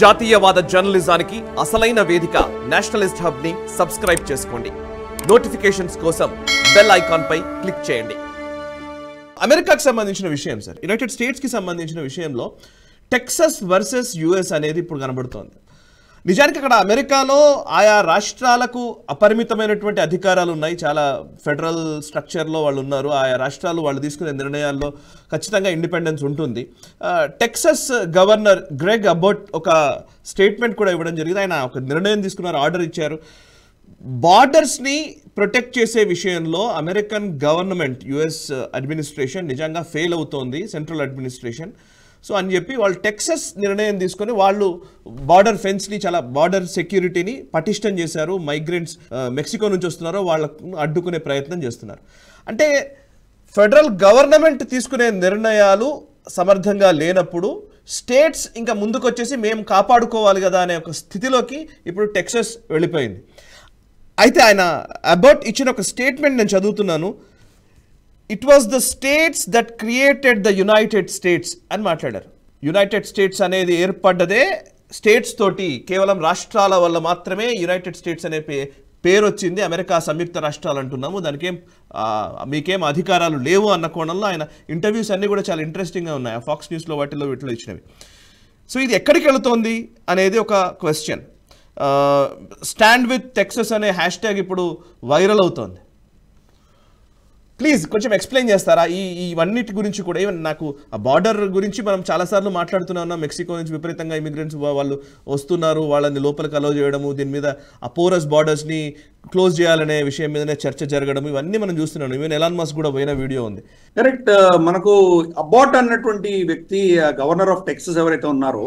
జాతీయవాద జర్నలిజానికి అసలైన వేదిక నేషనలిస్ట్ హబ్ ని సబ్స్క్రైబ్ చేసుకోండి. నోటిఫికేషన్స్ కోసం బెల్ ఐకాన్ పై క్లిక్ చేయండి. అమెరికాకి సంబంధించిన విషయం సార్, యునైటెడ్ స్టేట్స్ కి సంబంధించిన విషయంలో టెక్సస్ వర్సెస్ యుఎస్ అనేది ఇప్పుడు కనబడుతోంది. నిజానికి అక్కడ అమెరికాలో ఆయా రాష్ట్రాలకు అపరిమితమైనటువంటి అధికారాలు ఉన్నాయి. చాలా ఫెడరల్ స్ట్రక్చర్లో వాళ్ళు ఉన్నారు. ఆయా రాష్ట్రాలు వాళ్ళు తీసుకునే నిర్ణయాల్లో ఖచ్చితంగా ఇండిపెండెన్స్ ఉంటుంది. టెక్సస్ గవర్నర్ గ్రెగ్ అబోట్ ఒక స్టేట్మెంట్ కూడా ఇవ్వడం జరిగింది. ఆయన ఒక నిర్ణయం తీసుకున్నారు, ఆర్డర్ ఇచ్చారు. బార్డర్స్ని ప్రొటెక్ట్ చేసే విషయంలో అమెరికన్ గవర్నమెంట్, యుఎస్ అడ్మినిస్ట్రేషన్ నిజంగా ఫెయిల్ అవుతోంది, సెంట్రల్ అడ్మినిస్ట్రేషన్. సో అని చెప్పి వాళ్ళు టెక్సస్ నిర్ణయం తీసుకొని వాళ్ళు బార్డర్ ఫెన్స్ని, చాలా బార్డర్ సెక్యూరిటీని పటిష్టం చేశారు. మైగ్రెంట్స్ మెక్సికో నుంచి వస్తున్నారో వాళ్ళకు అడ్డుకునే ప్రయత్నం చేస్తున్నారు. అంటే ఫెడరల్ గవర్నమెంట్ తీసుకునే నిర్ణయాలు సమర్థంగా లేనప్పుడు స్టేట్స్ ఇంకా ముందుకు వచ్చేసి మేము కాపాడుకోవాలి కదా అనే ఒక స్థితిలోకి ఇప్పుడు టెక్సస్ వెళ్ళిపోయింది. అయితే ఆయన అబౌట్ ఇచ్చిన ఒక స్టేట్మెంట్ నేను చదువుతున్నాను. It was the states that created the United states అని మాట్లాడారు. యునైటెడ్ స్టేట్స్ అనేది ఏర్పడ్డదే స్టేట్స్ తోటి, కేవలం రాష్ట్రాల వల్ల మాత్రమే యునైటెడ్ స్టేట్స్ అనే పేరు వచ్చింది. అమెరికా సంయుక్త రాష్ట్రాలు అంటున్నాము, దానికేం మీకేం అధికారాలు లేవు అన్న కోణంలో ఆయన ఇంటర్వ్యూస్ అన్నీ కూడా చాలా ఇంట్రెస్టింగ్గా ఉన్నాయి. ఫాక్స్ న్యూస్లో వాటిలో వీటిలో ఇచ్చినవి. సో ఇది ఎక్కడికి వెళుతోంది అనేది ఒక క్వశ్చన్. స్టాండ్ విత్ టెక్సస్ అనే హ్యాష్ ట్యాగ్ ఇప్పుడు వైరల్ అవుతోంది. ప్లీజ్ కొంచెం ఎక్స్ప్లెయిన్ చేస్తారా ఇవన్నిటి గురించి కూడా? ఈవెన్ నాకు ఆ బార్డర్ గురించి మనం చాలాసార్లు మాట్లాడుతూనే ఉన్నాం. మెక్సికో నుంచి విపరీతంగా ఇమిగ్రెంట్స్ వాళ్ళు వస్తున్నారు, వాళ్ళని లోపలికి అలౌ చేయడము, దీని మీద ఆ పోరస్ బార్డర్స్ని క్లోజ్ చేయాలనే విషయం మీదనే చర్చ జరగడం, ఇవన్నీ మనం చూస్తున్నాం. ఈవెన్ ఎలాన్ మస్క్ కూడా పోయిన వీడియో ఉంది. కరెక్ట్. మనకు అబాట్ అన్నటువంటి వ్యక్తి గవర్నర్ ఆఫ్ టెక్సస్ ఎవరైతే ఉన్నారో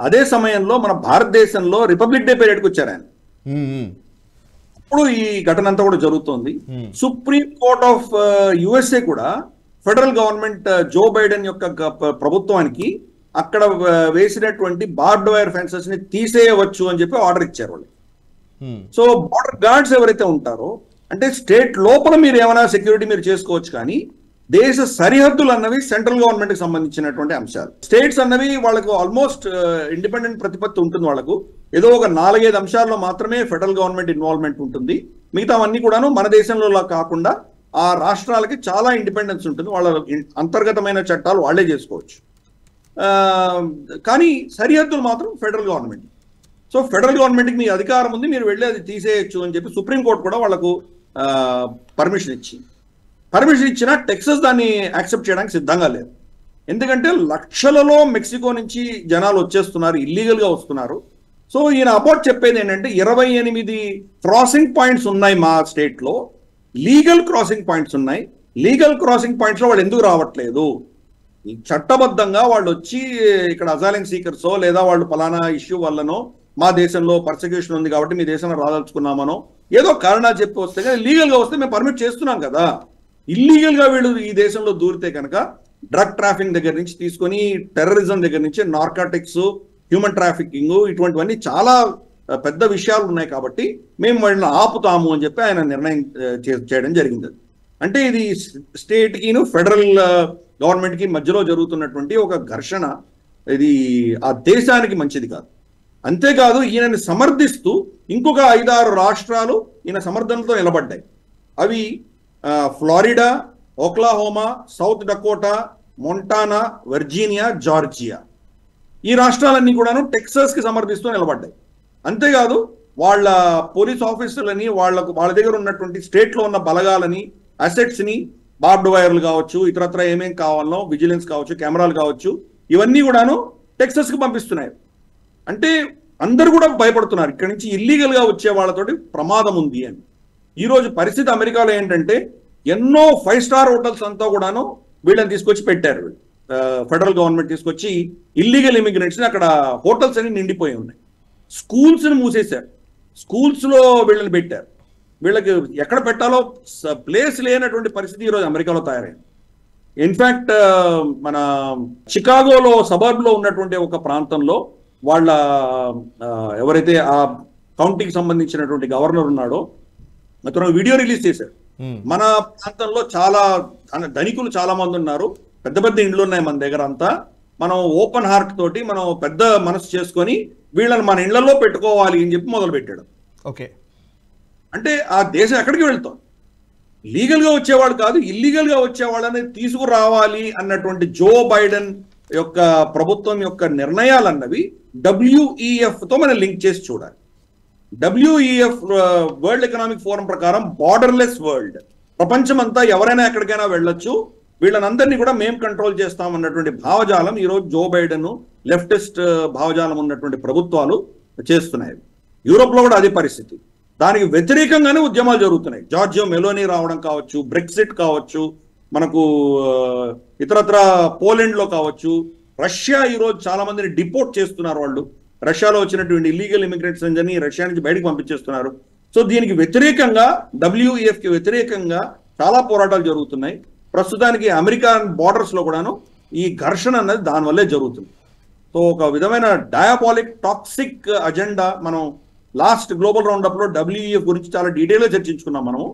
అదే సమయంలో మన భారతదేశంలో రిపబ్లిక్ డే పీరియడ్కి వచ్చారు ఆయన. ఇప్పుడు ఈ ఘటన అంతా కూడా జరుగుతోంది. సుప్రీం కోర్ట్ ఆఫ్ యుఎస్ఏ కూడా ఫెడరల్ గవర్నమెంట్ జో బైడెన్ యొక్క ప్రభుత్వానికి అక్కడ వేసినటువంటి బార్డ్ వైర్ ఫెన్సెస్ ని తీసేయవచ్చు అని చెప్పి ఆర్డర్ ఇచ్చారు వాళ్ళు. సో బార్డర్ గార్డ్స్ ఎవరైతే ఉంటారో, అంటే స్టేట్ లోపల మీరు ఏమైనా సెక్యూరిటీ మీరు చేసుకోవచ్చు, కానీ దేశ సరిహద్దులు అన్నవి సెంట్రల్ గవర్నమెంట్ కి సంబంధించినటువంటి అంశాలు. స్టేట్స్ అన్నవి వాళ్ళకు ఆల్మోస్ట్ ఇండిపెండెంట్ ప్రతిపత్తి ఉంటుంది. వాళ్ళకు ఏదో ఒక 4-5 అంశాల్లో మాత్రమే ఫెడరల్ గవర్నమెంట్ ఇన్వాల్వ్మెంట్ ఉంటుంది. మిగతావన్నీ కూడాను మన దేశంలో కాకుండా ఆ రాష్ట్రాలకి చాలా ఇండిపెండెన్స్ ఉంటుంది. వాళ్ళ అంతర్గతమైన చట్టాలు వాళ్లే చేసుకోవచ్చు, కానీ సరిహద్దులు మాత్రం ఫెడరల్ గవర్నమెంట్. సో ఫెడరల్ గవర్నమెంట్కి మీ అధికారం ఉంది, మీరు వెళ్ళి అది తీసేయచ్చు అని చెప్పి సుప్రీంకోర్టు కూడా వాళ్లకు పర్మిషన్ ఇచ్చినా టెక్సస్ దాన్ని యాక్సెప్ట్ చేయడానికి సిద్ధంగా లేదు. ఎందుకంటే లక్షలలో మెక్సికో నుంచి జనాలు వచ్చేస్తున్నారు, ఇల్లీగల్గా వస్తున్నారు. సో ఈయన అబౌట్ చెప్పేది ఏంటంటే 28 క్రాసింగ్ పాయింట్స్ ఉన్నాయి మా స్టేట్లో, లీగల్ క్రాసింగ్ పాయింట్స్ ఉన్నాయి. లీగల్ క్రాసింగ్ పాయింట్స్లో వాళ్ళు ఎందుకు రావట్లేదు? చట్టబద్ధంగా వాళ్ళు వచ్చి ఇక్కడ అజైలమ్ సీకర్సో లేదా వాళ్ళు పలానా ఇష్యూ వల్లనో మా దేశంలో పర్సిక్యూషన్ ఉంది కాబట్టి మీ దేశంలో రాదలుచుకున్నామనో ఏదో కారణాలు చెప్పి వస్తే, కానీ లీగల్గా వస్తే మేము పర్మిట్ చేస్తున్నాం కదా. ఇల్లీగల్గా వీళ్ళు ఈ దేశంలో దూరితే కనుక డ్రగ్ ట్రాఫింగ్ దగ్గర నుంచి తీసుకొని టెర్రరిజం దగ్గర నుంచి నార్కాటిక్స్, హ్యూమన్ ట్రాఫికింగ్, ఇటువంటివన్నీ చాలా పెద్ద విషయాలు ఉన్నాయి. కాబట్టి మేము వాళ్ళని ఆపుతాము అని చెప్పి ఆయన నిర్ణయం చేయడం జరిగింది. అంటే ఇది స్టేట్కి ఫెడరల్ గవర్నమెంట్కి మధ్యలో జరుగుతున్నటువంటి ఒక ఘర్షణ. ఇది ఆ దేశానికి మంచిది కాదు. అంతేకాదు ఈయనని సమర్థిస్తూ ఇంకొక 5-6 రాష్ట్రాలు ఈయన సమర్థనతో నిలబడ్డాయి. అవి Florida, ఓక్లాహోమా, south Dakota, Montana, Virginia, Georgia. ఈ రాష్ట్రాలన్నీ కూడాను టెక్సస్ కి సమర్థిస్తూ నిలబడ్డాయి. అంతేకాదు వాళ్ళ పోలీస్ ఆఫీసర్లని, వాళ్ళ దగ్గర ఉన్నటువంటి స్టేట్ లో ఉన్న బలగాలని, అసెట్స్ ని, బార్డ్ వైర్లు కావచ్చు, ఇతరత్ర ఏమేం కావాలనో, విజిలెన్స్ కావచ్చు, కెమెరాలు కావచ్చు, ఇవన్నీ కూడాను టెక్సస్ కి పంపిస్తున్నాయి. అంటే అందరు కూడా భయపడుతున్నారు, ఇక్కడి నుంచి ఇల్లీగల్ గా వచ్చే వాళ్ళతోటి ప్రమాదం ఉంది అని. ఈ రోజు పరిస్థితి అమెరికాలో ఏంటంటే ఎన్నో 5-స్టార్ హోటల్స్ అంతా కూడాను వీళ్ళని తీసుకొచ్చి పెట్టారు. ఫెడరల్ గవర్నమెంట్ తీసుకొచ్చి ఇల్లీగల్ ఇమిగ్రెంట్స్ని అక్కడ హోటల్స్ అన్ని నిండిపోయి ఉన్నాయి. స్కూల్స్ని మూసేశారు, స్కూల్స్లో వీళ్ళని పెట్టారు. వీళ్ళకి ఎక్కడ పెట్టాలో ప్లేస్ లేనటువంటి పరిస్థితి ఈరోజు అమెరికాలో తయారైంది. ఇన్ఫ్యాక్ట్ మన చికాగోలో సబర్బ్లో ఉన్నటువంటి ఒక ప్రాంతంలో వాళ్ళ ఎవరైతే ఆ కౌంటీకి సంబంధించినటువంటి గవర్నర్ ఉన్నాడో అతను వీడియో రిలీజ్ చేశారు. మన ప్రాంతంలో చాలా ధనికులు చాలా మంది ఉన్నారు, పెద్ద పెద్ద ఇండ్లు ఉన్నాయి మన దగ్గర అంతా, మనం ఓపెన్ హార్ట్ తోటి మనం పెద్ద మనసు చేసుకొని వీళ్ళని మన ఇళ్లలో పెట్టుకోవాలి అని చెప్పి మొదలు పెట్టాడు. ఓకే, అంటే ఆ దేశం ఎక్కడికి వెళ్తాం? లీగల్ గా వచ్చేవాళ్ళు కాదు, ఇల్లీగల్ గా వచ్చేవాళ్ళని తీసుకురావాలి అన్నటువంటి జో బైడెన్ యొక్క ప్రభుత్వం యొక్క నిర్ణయాలు అన్నవి WEF తో మనం లింక్ చేసి చూడాలి. WEF వరల్డ్ ఎకనామిక్ ఫోరం ప్రకారం బార్డర్లెస్ వరల్డ్, ప్రపంచమంతా ఎవరైనా ఎక్కడికైనా వెళ్ళొచ్చు, వీళ్ళనందరినీ కూడా మేము కంట్రోల్ చేస్తాం అన్నటువంటి భావజాలం ఈరోజు జో బైడెన్ లెఫ్టిస్ట్ భావజాలం ఉన్నటువంటి ప్రభుత్వాలు చేస్తున్నాయి. యూరోప్ లో కూడా అదే పరిస్థితి. దానికి వ్యతిరేకంగానే ఉద్యమాలు జరుగుతున్నాయి. జార్జియో మెలోనీ రావడం కావచ్చు, బ్రెక్సిట్ కావచ్చు, మనకు ఇతరత్ర పోలాండ్ లో కావచ్చు, రష్యా ఈరోజు చాలా మందిని డిపోర్ట్ చేస్తున్నారు. వాళ్ళు రష్యాలో వచ్చినటువంటి ఇల్లీగల్ ఇమిగ్రెంట్స్ అని రష్యా నుంచి బయటకు పంపించేస్తున్నారు. సో దీనికి వ్యతిరేకంగా WEF కి వ్యతిరేకంగా చాలా పోరాటాలు జరుగుతున్నాయి. ప్రస్తుతానికి అమెరికన్ బార్డర్స్ లో కూడాను ఈ ఘర్షణ అన్నది దానివల్లే జరుగుతుంది. సో ఒక విధమైన డయాబాలిక్ టాక్సిక్ అజెండా మనం లాస్ట్ గ్లోబల్ రౌండప్ లో WEF గురించి చాలా డీటెయిల్ గా చర్చించుకున్నాం. మనము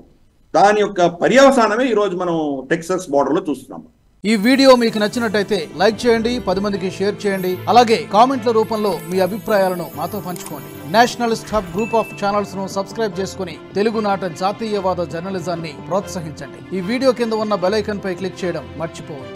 దాని యొక్క పర్యవసానమే ఈ రోజు మనం టెక్సాస్ బార్డర్ లో చూస్తున్నాం. ఈ వీడియో మీకు నచ్చినట్టయితే లైక్ చేయండి, 10 మందికి షేర్ చేయండి. అలాగే కామెంట్ల రూపంలో మీ అభిప్రాయాలను మాతో పంచుకోండి. Nationalist hub group of channels ను సబ్స్క్రైబ్ చేసుకుని తెలుగునాట జాతీయవాద జర్నలిజాన్ని ప్రోత్సహించండి. ఈ వీడియో కింద ఉన్న బెల్ ఐకాన్ పై క్లిక్ చేయడం మర్చిపోవద్దు.